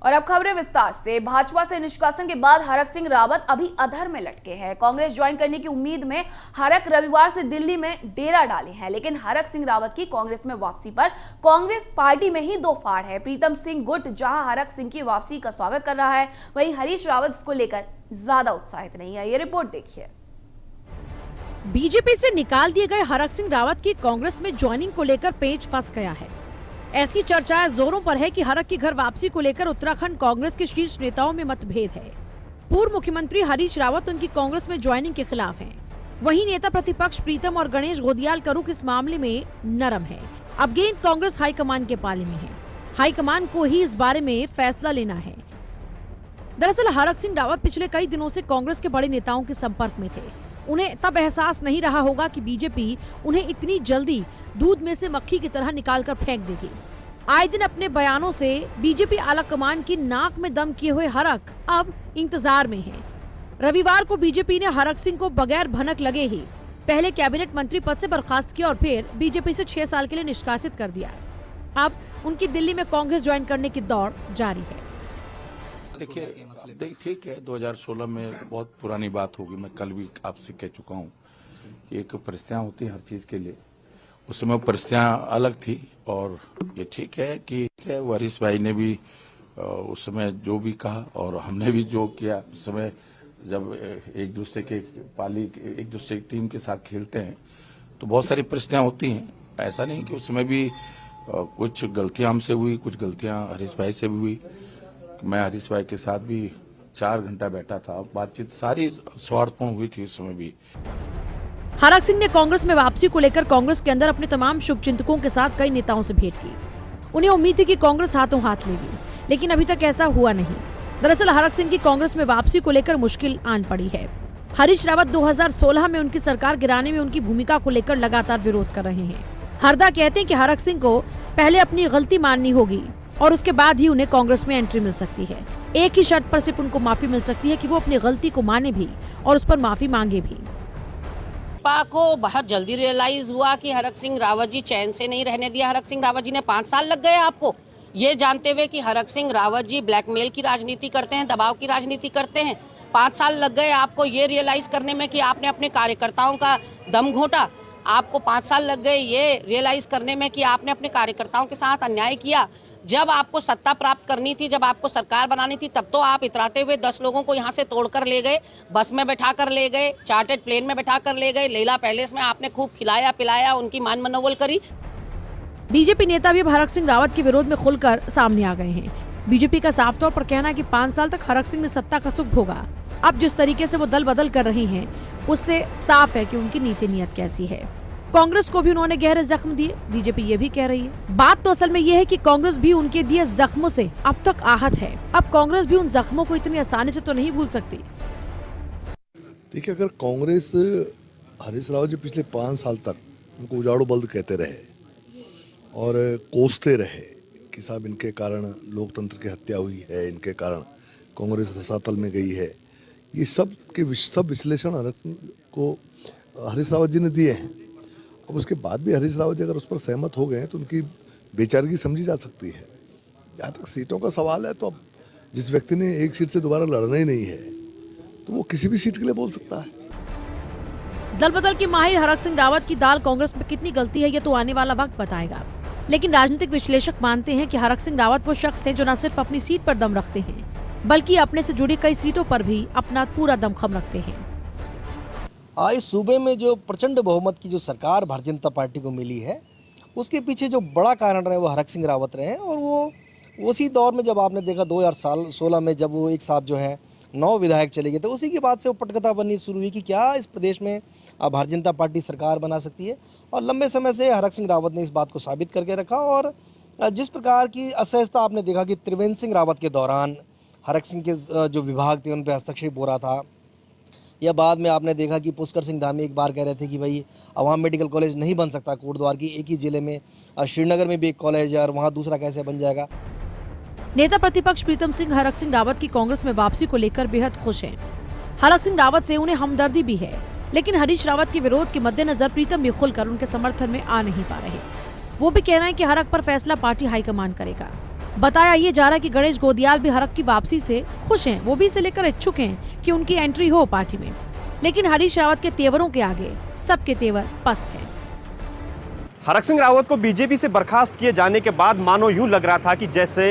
और अब खबरें विस्तार से। भाजपा से निष्कासन के बाद हरक सिंह रावत अभी अधर में लटके हैं। कांग्रेस ज्वाइन करने की उम्मीद में हरक रविवार से दिल्ली में डेरा डाले हैं, लेकिन हरक सिंह रावत की कांग्रेस में वापसी पर कांग्रेस पार्टी में ही दो फाड़ है। प्रीतम सिंह गुट जहां हरक सिंह की वापसी का स्वागत कर रहा है, वहीं हरीश रावत इसको लेकर ज्यादा उत्साहित नहीं है। ये रिपोर्ट देखिए। बीजेपी से निकाल दिए गए हरक सिंह रावत की कांग्रेस में ज्वाइनिंग को लेकर पेच फंस गया है। ऐसी चर्चाएं जोरों पर है कि हरक की घर वापसी को लेकर उत्तराखंड कांग्रेस के शीर्ष नेताओं में मतभेद है। पूर्व मुख्यमंत्री हरीश रावत उनकी कांग्रेस में ज्वाइनिंग के खिलाफ हैं। वहीं नेता प्रतिपक्ष प्रीतम और गणेश गोदियाल का रुख इस मामले में नरम है। अब गेंद कांग्रेस हाईकमान के पाले में है। हाईकमान को ही इस बारे में फैसला लेना है। दरअसल हरक सिंह रावत पिछले कई दिनों से कांग्रेस के बड़े नेताओं के संपर्क में थे। उन्हें तब एहसास नहीं रहा होगा कि बीजेपी उन्हें इतनी जल्दी दूध में से मक्खी की तरह निकालकर फेंक देगी। आए दिन अपने बयानों से बीजेपी आला कमान की नाक में दम किए हुए हरक अब इंतजार में है। रविवार को बीजेपी ने हरक सिंह को बगैर भनक लगे ही पहले कैबिनेट मंत्री पद से बर्खास्त किया और फिर बीजेपी से 6 साल के लिए निष्कासित कर दिया। अब उनकी दिल्ली में कांग्रेस ज्वाइन करने की दौड़ जारी है। देखिए ठीक है, 2016 में बहुत पुरानी बात होगी। मैं कल भी आपसे कह चुका हूँ कि एक परिस्थितियाँ होती हैं हर चीज़ के लिए। उस समय परिस्थितियाँ अलग थी और ये ठीक है कि हरीश भाई ने भी उस समय जो भी कहा और हमने भी जो किया। उस समय जब एक दूसरे की टीम के साथ खेलते हैं तो बहुत सारी परिस्थितियाँ होती हैं। ऐसा नहीं कि उस समय भी कुछ गलतियाँ हमसे हुई, कुछ गलतियाँ हरीश भाई से भी हुई। मैं हरीश भाई के साथ भी 4 घंटा बैठा था, बातचीत सारी स्वार्थपूर्ण हुई थी उस समय भी। हरक सिंह ने कांग्रेस में वापसी को लेकर कांग्रेस के अंदर अपने तमाम शुभचिंतकों के साथ कई नेताओं से भेंट की। उन्हें उम्मीद थी कि कांग्रेस हाथों हाथ लेगी, लेकिन अभी तक ऐसा हुआ नहीं। दरअसल हरक सिंह की कांग्रेस में वापसी को लेकर मुश्किल आन पड़ी है। हरीश रावत 2016 में उनकी सरकार गिराने में उनकी भूमिका को लेकर लगातार विरोध कर रहे हैं। हरदा कहते हैं कि हरक सिंह को पहले अपनी गलती माननी होगी और उसके बाद ही उन्हें कांग्रेस में एंट्री मिल सकती है। एक ही शर्त पर सिर्फ उनको माफी मिल सकती है कि वो अपनी गलती को माने भी और उस पर माफी मांगे भी। भाजपा को बहुत जल्दी रियलाइज हुआ कि हरक सिंह रावत जी चैन से नहीं रहने दिया। हरक सिंह रावत जी ने 5 साल लग गए आपको, ये जानते हुए कि हरक सिंह रावत जी ब्लैकमेल की राजनीति करते हैं, दबाव की राजनीति करते हैं। 5 साल लग गए आपको ये रियलाइज करने में कि आपने अपने कार्यकर्ताओं का दम घोटा। आपको 5 साल लग गए ये रियलाइज करने में कि आपने अपने कार्यकर्ताओं के साथ अन्याय किया। जब आपको सत्ता प्राप्त करनी थी, जब आपको सरकार बनानी थी, तब तो आप इतराते हुए 10 लोगों को यहाँ से तोड़कर ले गए, बस में बैठा कर ले गए, चार्टर्ड प्लेन में बैठा कर ले गए, लीला पैलेस में आपने खूब खिलाया पिलाया, उनकी मान मनोवल करी। बीजेपी नेता भी अब हरक सिंह रावत के विरोध में खुलकर सामने आ गए हैं। बीजेपी का साफ तौर पर कहना है कि 5 साल तक हरक सिंह ने सत्ता का सुख भोगा। अब जिस तरीके से वो दल बदल कर रहे हैं उससे साफ है कि उनकी नीति नियत कैसी है। कांग्रेस को भी उन्होंने गहरे जख्म दिए, बीजेपी ये भी कह रही है। बात तो असल में ये है कि कांग्रेस भी उनके दिए जख्मों से अब तक आहत है। अब कांग्रेस भी उन जख्मों को इतनी आसानी से तो नहीं भूल सकती। देखिए, अगर कांग्रेस हरीश रावत जी पिछले 5 साल तक उनको उजाड़ो बल्द कहते रहे और कोसते रहे कि साहब इनके कारण लोकतंत्र की हत्या हुई है, इनके कारण कांग्रेस रसातल में गई है, ये सब विश्लेषण हरीश रावत जी ने दिए हैं। अब उसके बाद भी हरीश रावत जी अगर उस पर सहमत हो गए हैं तो उनकी बेचारगी समझी जा सकती है। जहाँ तक सीटों का सवाल है तो अब जिस व्यक्ति ने एक सीट से दोबारा लड़ना ही नहीं है तो वो किसी भी सीट के लिए बोल सकता है। दल बदल के माहिर हरक सिंह रावत की दाल कांग्रेस में कितनी गलती है ये तो आने वाला वक्त बताएगा, लेकिन राजनीतिक विश्लेषक मानते हैं कि हरक सिंह रावत वो शख्स है जो न सिर्फ अपनी सीट पर दम रखते हैं बल्कि अपने से जुड़ी कई सीटों पर भी अपना पूरा दमखम रखते हैं। इस सूबे में जो प्रचंड बहुमत की जो सरकार भारतीय जनता पार्टी को मिली है उसके पीछे जो बड़ा कारण रहे वो हरक सिंह रावत रहे हैं। और वो उसी दौर में जब आपने देखा 2016 में जब वो एक साथ जो है 9 विधायक चले गए थे, उसी के बाद से वो पटकथा बननी शुरू हुई कि क्या इस प्रदेश में भारतीय जनता पार्टी सरकार बना सकती है। और लंबे समय से हरक सिंह रावत ने इस बात को साबित करके रखा। और जिस प्रकार की असहजता आपने देखा कि त्रिवेंद्र सिंह रावत के दौरान हरक सिंह के जो विभाग थे उन पर हस्तक्षेप हो रहा था, या बाद में आपने देखा कि पुष्कर सिंह धामी एक बार कह रहे थे कि भाई अवाम मेडिकल कॉलेज नहीं बन सकता कोटद्वार की एक ही जिले में, श्रीनगर में भी एक कॉलेज है और वहाँ दूसरा कैसे बन जाएगा। नेता प्रतिपक्ष प्रीतम सिंह हरक सिंह रावत की कांग्रेस में वापसी को लेकर बेहद खुश हैं। हरक सिंह रावत से उन्हें हमदर्दी भी है, लेकिन हरीश रावत के विरोध के मद्देनजर प्रीतम भी खुलकर उनके समर्थन में आ नहीं पा रहे। वो भी कह रहे हैं कि हरक पर फैसला पार्टी हाईकमान करेगा। बताया ये जा रहा है कि गणेश गोदियाल भी हरक की वापसी से खुश हैं, वो भी इसे लेकर इच्छुक हैं कि उनकी एंट्री हो पार्टी में। लेकिन हरीश रावत के तेवरों के आगे सबके तेवर पस्त हैं। हरक सिंह रावत को बीजेपी से बर्खास्त किए जाने के बाद मानो यूं लग रहा था कि जैसे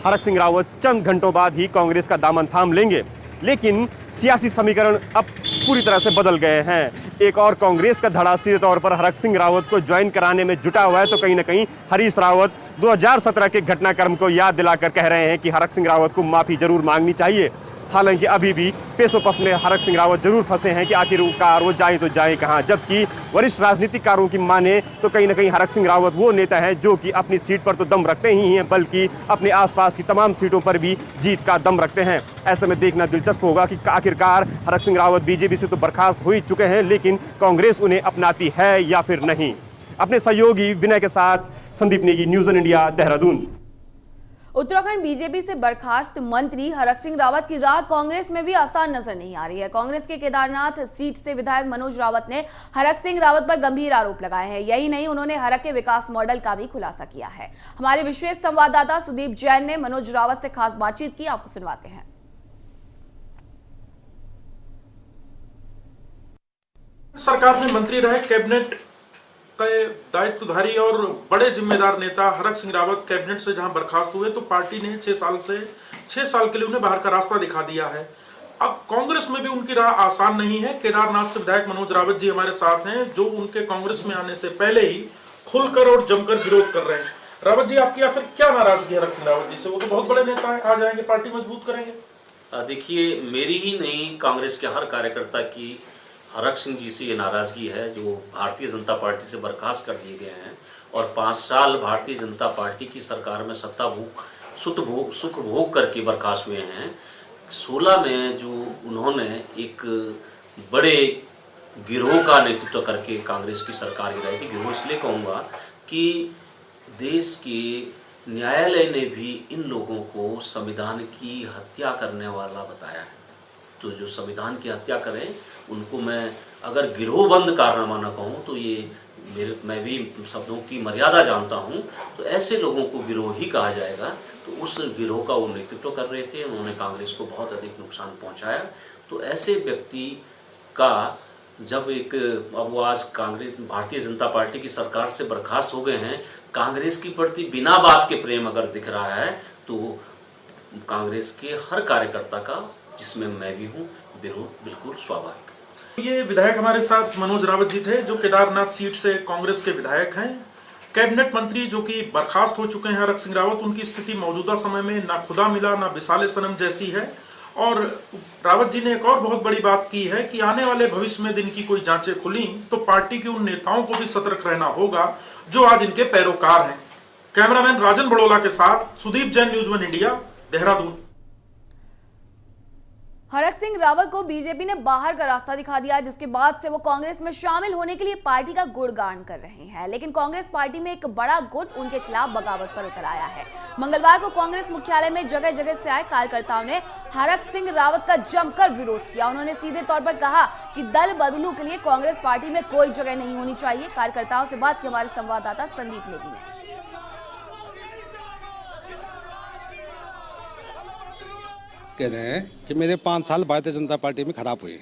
हरक सिंह रावत चंद घंटों बाद ही कांग्रेस का दामन थाम लेंगे, लेकिन सियासी समीकरण अब पूरी तरह से बदल गए हैं। एक और कांग्रेस का धड़ा सीधे तौर पर हरक सिंह रावत को ज्वाइन कराने में जुटा हुआ है, तो कहीं ना कहीं हरीश रावत 2017 के घटनाक्रम को याद दिलाकर कह रहे हैं कि हरक सिंह रावत को माफी जरूर मांगनी चाहिए। हालांकि अभी भी पेसोपस में हरक सिंह रावत जरूर फंसे हैं कि आखिरकार वो जाए तो जाए कहां। जबकि वरिष्ठ राजनीतिकारों की माने तो कहीं ना कहीं हरक सिंह रावत वो नेता है जो कि अपनी सीट पर तो दम रखते ही हैं, बल्कि अपने आसपास की तमाम सीटों पर भी जीत का दम रखते हैं। ऐसे में देखना दिलचस्प होगा कि आखिरकार हरक सिंह रावत बीजेपी से तो बर्खास्त हो ही चुके हैं, लेकिन कांग्रेस उन्हें अपनाती है या फिर नहीं। अपने सहयोगी विनय के साथ Sandeep Negi, news on India, Dehradun. Uttarakhand BJP से बर्खास्त मंत्री हरक सिंह रावत की राह कांग्रेस में भी आसान नजर नहीं आ रही है। कांग्रेस के केदारनाथ सीट से विधायक मनोज रावत ने हरक सिंह रावत पर गंभीर आरोप लगाए हैं। यही नहीं, उन्होंने हरक के विकास मॉडल का भी खुलासा किया है। हमारे विशेष संवाददाता सुदीप जैन ने मनोज रावत से खास बातचीत की, आपको सुनवाते हैं। सरकार में मंत्री रहे, कैबिनेट के दायित्वधारी और बड़े जिम्मेदार नेता हरक सिंह रावत कैबिनेट से जहां बर्खास्त हुए तो पार्टी ने 6 साल के लिए उन्हें बाहर का रास्ता दिखा दिया है। अब कांग्रेस में भी उनकी राह आसान नहीं है। केदारनाथ से विधायक मनोज रावत जी हमारे साथ हैं, जो उनके कांग्रेस में आने से पहले ही खुलकर और जमकर विरोध कर रहे हैं। रावत जी, आपकी आखिर क्या नाराजगी हरक सिंह रावत जी से? वो तो बहुत बड़े नेता है, आ जाएंगे, पार्टी मजबूत करेंगे। देखिए, मेरी ही नहीं, कांग्रेस के हर कार्यकर्ता की हरक सिंह जी से ये नाराजगी है, जो भारतीय जनता पार्टी से बर्खास्त कर दिए गए हैं और 5 साल भारतीय जनता पार्टी की सरकार में सत्ता भोग सुख भोग करके बर्खास्त हुए हैं। 16 में जो उन्होंने एक बड़े गिरोह का नेतृत्व करके कांग्रेस की सरकार गिराई थी। गिरोह इसलिए कहूँगा कि देश के न्यायालय ने भी इन लोगों को संविधान की हत्या करने वाला बताया है। तो जो संविधान की हत्या करें उनको मैं अगर गिरोहबंद कारनामा कहूँ तो ये मैं भी शब्दों की मर्यादा जानता हूँ, तो ऐसे लोगों को गिरोह ही कहा जाएगा। तो उस गिरोह का वो नेतृत्व कर रहे थे, उन्होंने कांग्रेस को बहुत अधिक नुकसान पहुँचाया। तो ऐसे व्यक्ति का जब अब वो आज कांग्रेस भारतीय जनता पार्टी की सरकार से बर्खास्त हो गए हैं, कांग्रेस की प्रति बिना बात के प्रेम अगर दिख रहा है तो कांग्रेस के हर कार्यकर्ता का, जिसमें मैं भी हूँ, विरोध बिल्कुल स्वाभाविक। ये विधायक हमारे साथ मनोज रावत जी थे, जो केदारनाथ सीट से कांग्रेस के विधायक हैं, कैबिनेट मंत्री जो कि बर्खास्त हो चुके हैं हरक सिंह रावत। उनकी स्थिति मौजूदा समय में ना खुदा मिला ना बिसाले सनम जैसी है। और रावत जी ने एक और बहुत बड़ी बात की है कि आने वाले भविष्य में दिन की कोई जांचें खुली तो पार्टी के उन नेताओं को भी सतर्क रहना होगा जो आज इनके पैरोकार हैं। कैमरामैन राजन बड़ोला के साथ Sudeep Jain, news one India, Dehradun. Harak Singh Rawat को बीजेपी ने बाहर का रास्ता दिखा दिया, जिसके बाद से वो कांग्रेस में शामिल होने के लिए पार्टी का गुणगान कर रहे हैं। लेकिन कांग्रेस पार्टी में एक बड़ा गुट उनके खिलाफ बगावत पर उतर आया है। मंगलवार को कांग्रेस मुख्यालय में जगह जगह से आए कार्यकर्ताओं ने हरक सिंह रावत का जमकर विरोध किया। उन्होंने सीधे तौर पर कहा कि दल बदलू के लिए कांग्रेस पार्टी में कोई जगह नहीं होनी चाहिए। कार्यकर्ताओं से बात की हमारे संवाददाता संदीप नेगी ने। कह रहे हैं कि मेरे 5 साल भारतीय जनता पार्टी में खराब हुए।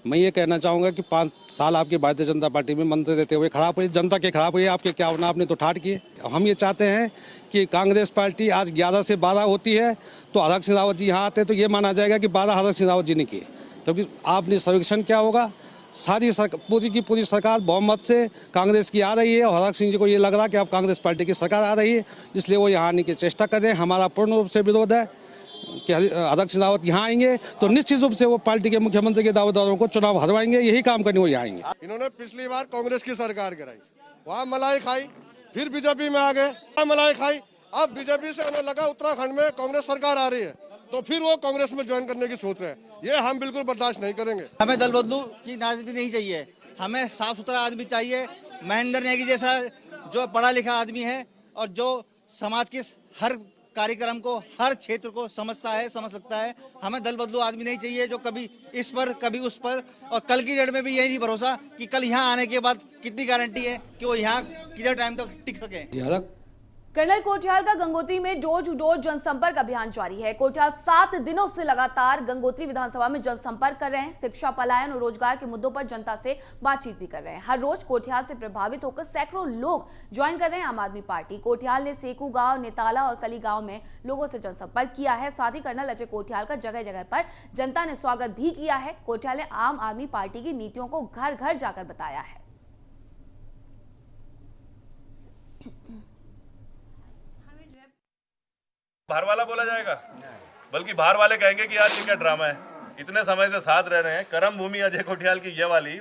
मैं ये कहना चाहूँगा कि 5 साल आपकी भारतीय जनता पार्टी में मंत्री देते हुए खराब हुई, जनता के खराब हुई। आपके क्या होना, आपने तो ठाट किए। हम ये चाहते हैं कि कांग्रेस पार्टी आज 11 से 12 होती है तो हरक सिंह रावत जी यहाँ आते तो ये माना जाएगा कि 12 हरक सिंह रावत जी ने किए, क्योंकि आपने सर्वेक्षण क्या होगा, सारी पूरी की पूरी सरकार बहुमत से कांग्रेस की आ रही है और हरक सिंह जी को ये लग रहा है कि अब कांग्रेस पार्टी की सरकार आ रही है, इसलिए वो यहाँ आने की चेष्टा कर रहे हैं। हमारा पूर्ण रूप से विरोध है कि हरक सिंह रावत यहाँ आएंगे तो निश्चित रूप से वो पार्टी के मुख्यमंत्री के दावेदारों को चुनाव हरवाएंगे, यही काम करने वो यहाँ आएंगे। इन्होंने पिछली बार कांग्रेस की सरकार गिराई, वहाँ मलाई खाई, फिर बीजेपी में आ गए, वहाँ मलाई खाई। अब बीजेपी से उन्हें लगा उत्तराखंड में कांग्रेस सरकार आ रही है तो फिर वो कांग्रेस में ज्वाइन करने की सोच रहे हैं। ये हम बिल्कुल बर्दाश्त नहीं करेंगे। हमें दल बदलू की राजनीति नहीं चाहिए, हमें साफ सुथरा आदमी चाहिए। महेंद्र नेगी जैसा जो पढ़ा लिखा आदमी है और जो समाज के हर कार्यक्रम को, हर क्षेत्र को समझ सकता है। हमें दल बदलू आदमी नहीं चाहिए जो कभी इस पर कभी उस पर, और कल की डेट में भी यही नहीं भरोसा कि कल यहाँ आने के बाद कितनी गारंटी है कि वो यहाँ कितना टाइम तक टिक सके। कर्नल कोठियाल का गंगोत्री में डोर टू डोर जनसंपर्क अभियान जारी है। कोठियाल 7 दिनों से लगातार गंगोत्री विधानसभा में जनसंपर्क कर रहे हैं। शिक्षा, पलायन और रोजगार के मुद्दों पर जनता से बातचीत भी कर रहे हैं। हर रोज कोठियाल से प्रभावित होकर सैकड़ों लोग ज्वाइन कर रहे हैं आम आदमी पार्टी। कोठियाल ने सेकू गांव, नेताला और कली गांव में लोगों से जनसंपर्क किया है। साथ ही कर्नल अजय कोठियाल का जगह जगह पर जनता ने स्वागत भी किया है। कोठियाल ने आम आदमी पार्टी की नीतियों को घर घर जाकर बताया है। बाहर वाला बोला जाएगा, बल्कि बाहर वाले कहेंगे कि यार ये क्या ड्रामा है। इतने समय से साथ रह रहे हैं। कर्म भूमि अजय कोठियाल की ये वाली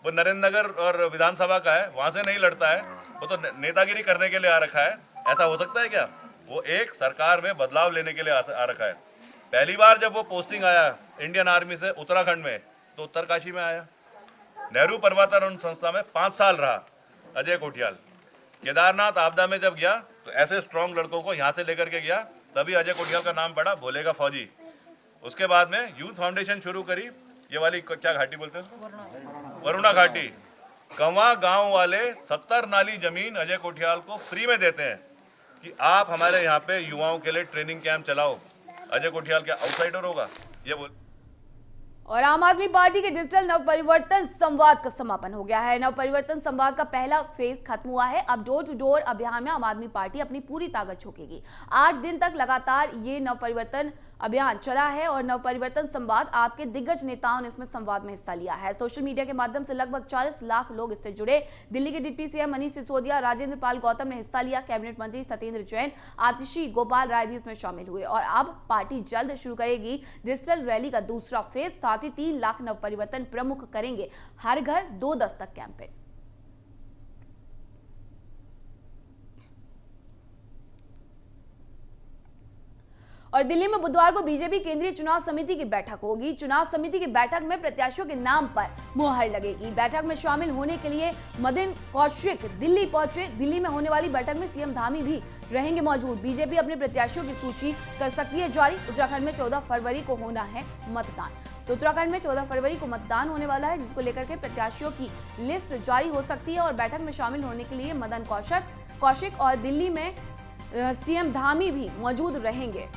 वो नरेंद्र नगर और विधानसभा का है, वहां से नहीं लड़ता है। वो तो नेतागिरी करने के लिए आ रखा है। ऐसा हो सकता है क्या? वो एक सरकार में बदलाव लेने के लिए आ रखा है। पहली बार जब वो पोस्टिंग आया इंडियन आर्मी से उत्तराखंड में, तो उत्तरकाशी में आया। नेहरू पर्वतारोहण संस्था में 5 साल रहा अजय कोठियाल। केदारनाथ आपदा में जब गया तो ऐसे स्ट्रॉन्ग लड़कों को यहाँ से लेकर के गया, तभी अजय कोठियाल का नाम पड़ा भोले का फौजी। उसके बाद में यूथ फाउंडेशन शुरू करी। ये वाली क्या घाटी बोलते हैं उसको? वरुणा घाटी। कंवा गांव वाले 70 नाली जमीन अजय कोठियाल को फ्री में देते हैं कि आप हमारे यहाँ पे युवाओं के लिए ट्रेनिंग कैंप चलाओ। अजय कोठियाल क्या आउटसाइडर होगा? ये बोल। और आम आदमी पार्टी के डिजिटल नव परिवर्तन संवाद का समापन हो गया है। नव परिवर्तन संवाद का पहला फेज खत्म हुआ है। अब डोर टू डोर अभियान में आम आदमी पार्टी अपनी पूरी ताकत झोंकेगी। 8 दिन तक लगातार ये नव परिवर्तन अभियान चला है और नव परिवर्तन संवाद आपके दिग्गज नेताओं ने इसमें संवाद में हिस्सा लिया है। सोशल मीडिया के माध्यम से लगभग 40 लाख लोग इससे जुड़े। दिल्ली के डिप्टी सीएम मनीष सिसोदिया, राजेंद्र पाल गौतम ने हिस्सा लिया। कैबिनेट मंत्री सत्येंद्र जैन, आतिशी गोपाल राय भी इसमें शामिल हुए। और अब पार्टी जल्द शुरू करेगी डिजिटल रैली का दूसरा फेज। साथ ही 3 लाख नव परिवर्तन प्रमुख करेंगे हर घर 2 दस्तक कैंपेन। और दिल्ली में बुधवार को बीजेपी केंद्रीय चुनाव समिति की बैठक होगी। चुनाव समिति की बैठक में प्रत्याशियों के नाम पर मुहर लगेगी। बैठक में शामिल होने के लिए मदन कौशिक दिल्ली पहुंचे। दिल्ली में होने वाली बैठक में सीएम धामी भी रहेंगे मौजूद। बीजेपी अपने प्रत्याशियों की सूची कर सकती है जारी। उत्तराखंड में 14 फरवरी को होना है मतदान। तो उत्तराखंड में 14 फरवरी को मतदान होने वाला है, जिसको लेकर के प्रत्याशियों की लिस्ट जारी हो सकती है। और बैठक में शामिल होने के लिए मदन कौशिक और दिल्ली में सीएम धामी भी मौजूद रहेंगे।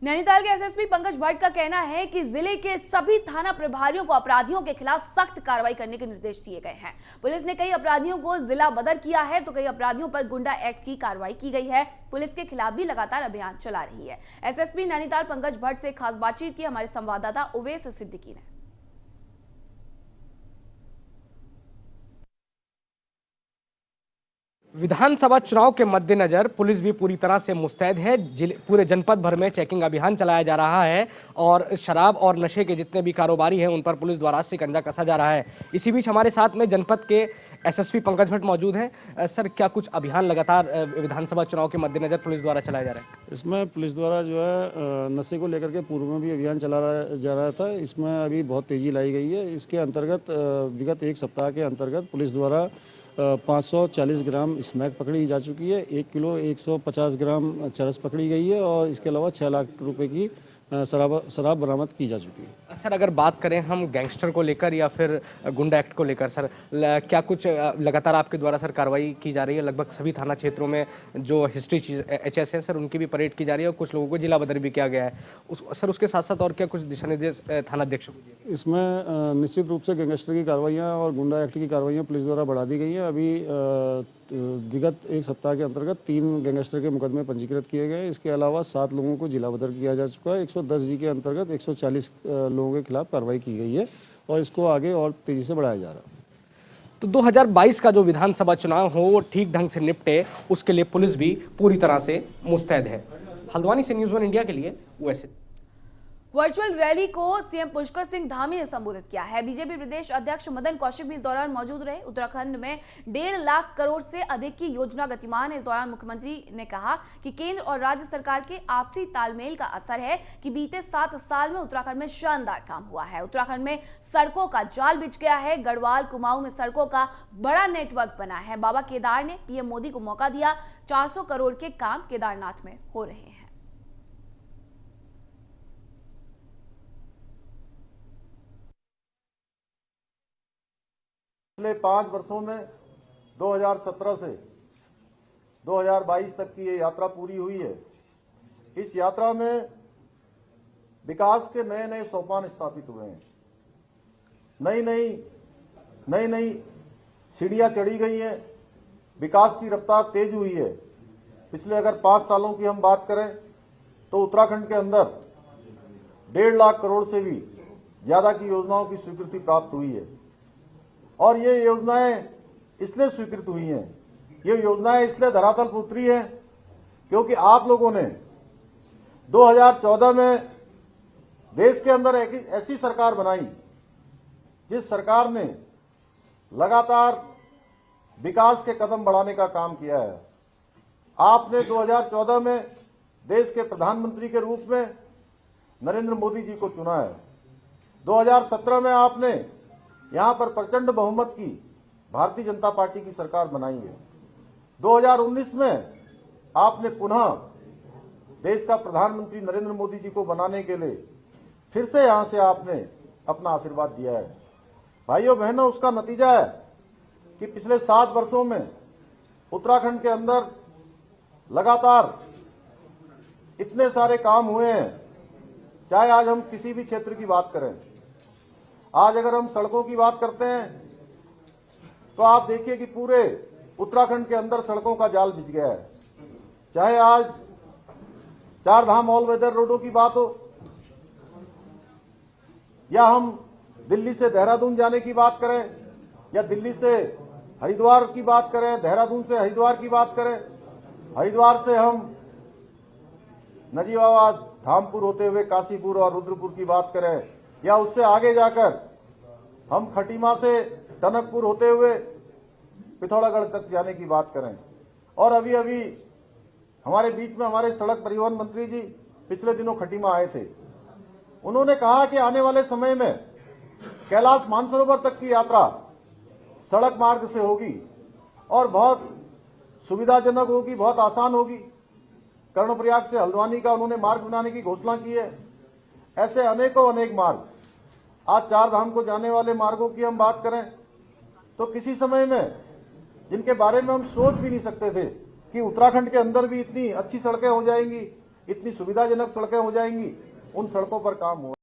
नैनीताल के एसएसपी पंकज भट्ट का कहना है कि जिले के सभी थाना प्रभारियों को अपराधियों के खिलाफ सख्त कार्रवाई करने के निर्देश दिए गए हैं। पुलिस ने कई अपराधियों को जिला बदर किया है, तो कई अपराधियों पर गुंडा एक्ट की कार्रवाई की गई है। पुलिस के खिलाफ भी लगातार अभियान चला रही है। एसएसपी नैनीताल पंकज भट्ट से खास बातचीत की हमारे संवाददाता उवैस सिद्दीकी ने। विधानसभा चुनाव के मद्देनजर पुलिस भी पूरी तरह से मुस्तैद है। पूरे जनपद भर में चेकिंग अभियान चलाया जा रहा है और शराब और नशे के जितने भी कारोबारी हैं उन पर पुलिस द्वारा शिकंजा कसा जा रहा है। इसी बीच हमारे साथ में जनपद के एसएसपी पंकज भट्ट मौजूद हैं। सर, क्या कुछ अभियान लगातार विधानसभा चुनाव के मद्देनजर पुलिस द्वारा चलाया जा रहा है? इसमें पुलिस द्वारा जो है नशे को लेकर के पूर्व में भी अभियान चलाया जा रहा था। इसमें अभी बहुत तेजी लाई गई है। इसके अंतर्गत विगत 1 सप्ताह के अंतर्गत पुलिस द्वारा 540 ग्राम स्मैक पकड़ी जा चुकी है। 1 किलो 150 ग्राम चरस पकड़ी गई है और इसके अलावा 6 लाख रुपए की शराब बरामद की जा चुकी है। सर, अगर बात करें हम गैंगस्टर को लेकर या फिर गुंडा एक्ट को लेकर, सर क्या कुछ लगातार आपके द्वारा सर कार्रवाई की जा रही है? लगभग सभी थाना क्षेत्रों में जो हिस्ट्री एचएस हैं सर, उनकी भी परेड की जा रही है और कुछ लोगों को जिला बदर भी किया गया है। सर, उसके साथ साथ और क्या कुछ दिशा निर्देश थाना अध्यक्षों को दिए? इसमें निश्चित रूप से गैंगस्टर की कार्रवाइयाँ और गुंडा एक्ट की कार्रवाइयाँ पुलिस द्वारा बढ़ा दी गई हैं। अभी विगत 1 सप्ताह के अंतर्गत 3 गैंगस्टर के मुकदमे पंजीकृत किए गए हैं। इसके अलावा 7 लोगों को जिला बदर किया जा चुका है। 110 जी के अंतर्गत 140 लोगों के खिलाफ कार्रवाई की गई है और इसको आगे और तेजी से बढ़ाया जा रहा है। तो 2022 का जो विधानसभा चुनाव हो वो ठीक ढंग से निपटे, उसके लिए पुलिस भी पूरी तरह से मुस्तैद है। हल्द्वानी से न्यूज़ 1 इंडिया के लिए वैसे वर्चुअल रैली को सीएम पुष्कर सिंह धामी ने संबोधित किया है। बीजेपी प्रदेश अध्यक्ष मदन कौशिक भी इस दौरान मौजूद रहे। उत्तराखंड में 1.5 लाख करोड़ से अधिक की योजना गतिमान है। इस दौरान मुख्यमंत्री ने कहा कि केंद्र और राज्य सरकार के आपसी तालमेल का असर है कि बीते 7 साल में उत्तराखंड में शानदार काम हुआ है। उत्तराखंड में सड़कों का जाल बिछ गया है। गढ़वाल कुमाऊं में सड़कों का बड़ा नेटवर्क बना है। बाबा केदार ने पीएम मोदी को मौका दिया। 400 करोड़ के काम केदारनाथ में हो रहे हैं। पिछले 5 वर्षों में 2017 से 2022 तक की ये यात्रा पूरी हुई है। इस यात्रा में विकास के नए नए सोपान स्थापित हुए हैं, नई नई सीढ़ियां चढ़ी गई हैं, विकास की रफ्तार तेज हुई है। पिछले अगर 5 सालों की हम बात करें तो उत्तराखंड के अंदर 1.5 लाख करोड़ से भी ज्यादा की योजनाओं की स्वीकृति प्राप्त हुई है। और ये योजनाएं इसलिए स्वीकृत हुई हैं, ये योजनाएं इसलिए धरातल पर उतरी हैं क्योंकि आप लोगों ने 2014 में देश के अंदर एक ऐसी सरकार बनाई जिस सरकार ने लगातार विकास के कदम बढ़ाने का काम किया है। आपने 2014 में देश के प्रधानमंत्री के रूप में नरेंद्र मोदी जी को चुना है। 2017 में आपने यहां पर प्रचंड बहुमत की भारतीय जनता पार्टी की सरकार बनाई है। 2019 में आपने पुनः देश का प्रधानमंत्री नरेंद्र मोदी जी को बनाने के लिए फिर से यहां से आपने अपना आशीर्वाद दिया है। भाइयों बहनों, उसका नतीजा है कि पिछले 7 वर्षों में उत्तराखंड के अंदर लगातार इतने सारे काम हुए हैं। चाहे आज हम किसी भी क्षेत्र की बात करें, आज अगर हम सड़कों की बात करते हैं तो आप देखिए कि पूरे उत्तराखंड के अंदर सड़कों का जाल बिछ गया है। चाहे आज 4 धाम ऑल वेदर रोडों की बात हो, या हम दिल्ली से देहरादून जाने की बात करें, या दिल्ली से हरिद्वार की बात करें, देहरादून से हरिद्वार की बात करें, हरिद्वार से हम नजीबाबाद, धामपुर होते हुए काशीपुर और रुद्रपुर की बात करें, या उससे आगे जाकर हम खटीमा से टनकपुर होते हुए पिथौरागढ़ तक जाने की बात करें। और अभी अभी हमारे बीच में हमारे सड़क परिवहन मंत्री जी पिछले दिनों खटीमा आए थे। उन्होंने कहा कि आने वाले समय में कैलाश मानसरोवर तक की यात्रा सड़क मार्ग से होगी और बहुत सुविधाजनक होगी, बहुत आसान होगी। कर्णप्रयाग से हल्द्वानी का उन्होंने मार्ग बनाने की घोषणा की है। ऐसे अनेकों अनेक मार्ग, आज 4 धाम को जाने वाले मार्गों की हम बात करें तो किसी समय में जिनके बारे में हम सोच भी नहीं सकते थे कि उत्तराखंड के अंदर भी इतनी अच्छी सड़कें हो जाएंगी, इतनी सुविधाजनक सड़कें हो जाएंगी, उन सड़कों पर काम हुआ।